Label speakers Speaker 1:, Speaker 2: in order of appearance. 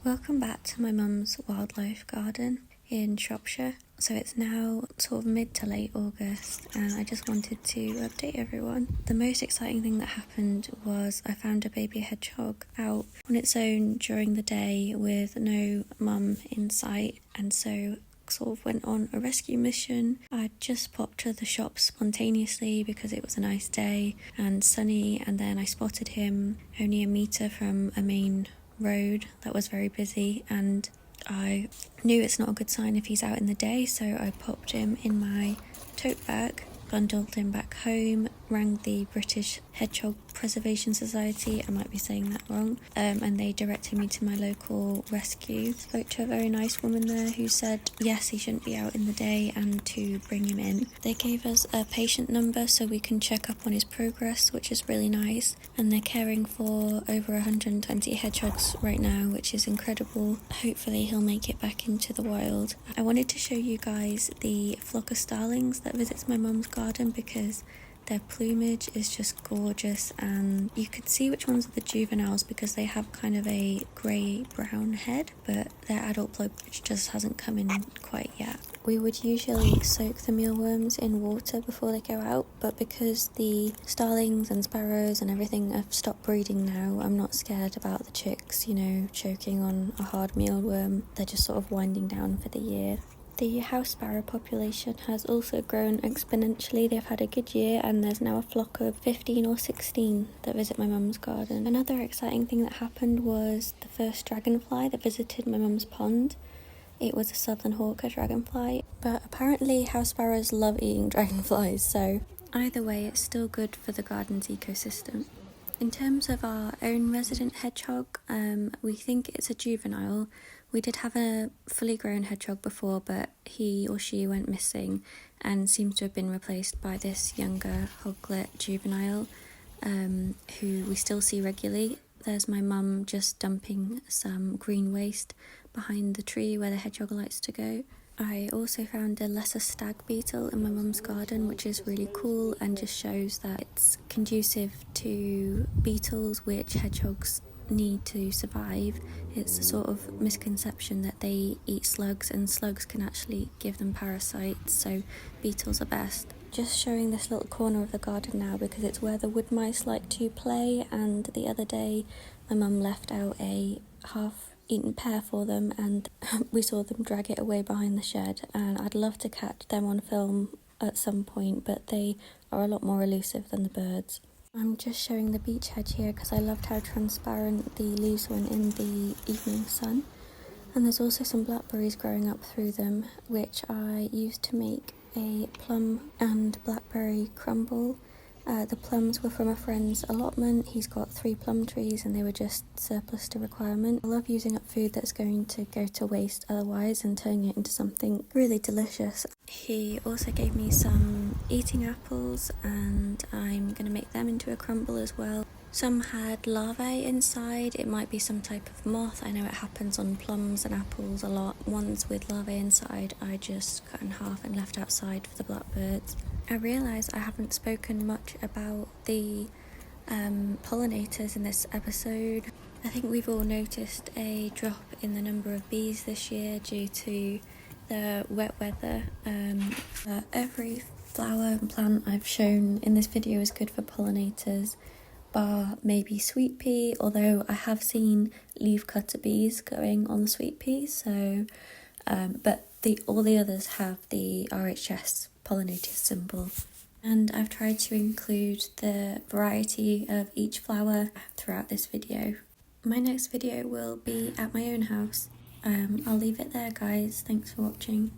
Speaker 1: Welcome back to my mum's wildlife garden in Shropshire. So it's now sort of mid to late August and I just wanted to update everyone. The most exciting thing that happened was I found a baby hedgehog out on its own during the day with no mum in sight, and so sort of went on a rescue mission. I just popped to the shop spontaneously because it was a nice day and sunny, and then I spotted him only a metre from a main road that was very busy, and I knew it's not a good sign if he's out in the day, so I popped him in my tote bag, bundled him back home, rang the British Hedgehog Preservation Society, I might be saying that wrong, and they directed me to my local rescue. Spoke to a very nice woman there who said yes, he shouldn't be out in the day and to bring him in. They gave us a patient number so we can check up on his progress, which is really nice, and they're caring for over 120 hedgehogs right now, which is incredible. Hopefully he'll make it back into the wild. I wanted to show you guys the flock of starlings that visits my mum's garden because their plumage is just gorgeous, and you could see which ones are the juveniles because they have kind of a grey-brown head, but their adult plumage just hasn't come in quite yet. We would usually soak the mealworms in water before they go out, but because the starlings and sparrows and everything have stopped breeding now, I'm not scared about the chicks, choking on a hard mealworm. They're just sort of winding down for the year. The house sparrow population has also grown exponentially. They've had a good year and there's now a flock of 15 or 16 that visit my mum's garden. Another exciting thing that happened was the first dragonfly that visited my mum's pond. It was a southern hawker dragonfly, but apparently house sparrows love eating dragonflies, so either way it's still good for the garden's ecosystem. In terms of our own resident hedgehog, we think it's a juvenile. We did have a fully grown hedgehog before, but he or she went missing and seems to have been replaced by this younger hoglet juvenile, who we still see regularly. There's my mum just dumping some green waste behind the tree where the hedgehog likes to go. I also found a lesser stag beetle in my mum's garden, which is really cool and just shows that it's conducive to beetles, which hedgehogs need to survive. It's a sort of misconception that they eat slugs, and slugs can actually give them parasites, so beetles are best. Just showing this little corner of the garden now because it's where the wood mice like to play, and the other day my mum left out a half-eaten pear for them and we saw them drag it away behind the shed, and I'd love to catch them on film at some point, but they are a lot more elusive than the birds. I'm just showing the beech hedge here because I loved how transparent the leaves went in the evening sun, and there's also some blackberries growing up through them, which I used to make a plum and blackberry crumble. The plums were from a friend's allotment. He's got 3 plum trees and they were just surplus to requirement. I love using up food that's going to go to waste otherwise and turning it into something really delicious. He also gave me some eating apples and I'm going to make them into a crumble as well. Some had larvae inside. It might be some type of moth. I know it happens on plums and apples a lot. Ones with larvae inside I just cut in half and left outside for the blackbirds. I realise I haven't spoken much about the pollinators in this episode. I think we've all noticed a drop in the number of bees this year due to the wet weather. Every flower and plant I've shown in this video is good for pollinators, bar maybe sweet pea, although I have seen leafcutter bees going on the sweet pea, so but all the others have the RHS pollinator symbol. And I've tried to include the variety of each flower throughout this video. My next video will be at my own house. I'll leave it there, guys. Thanks for watching.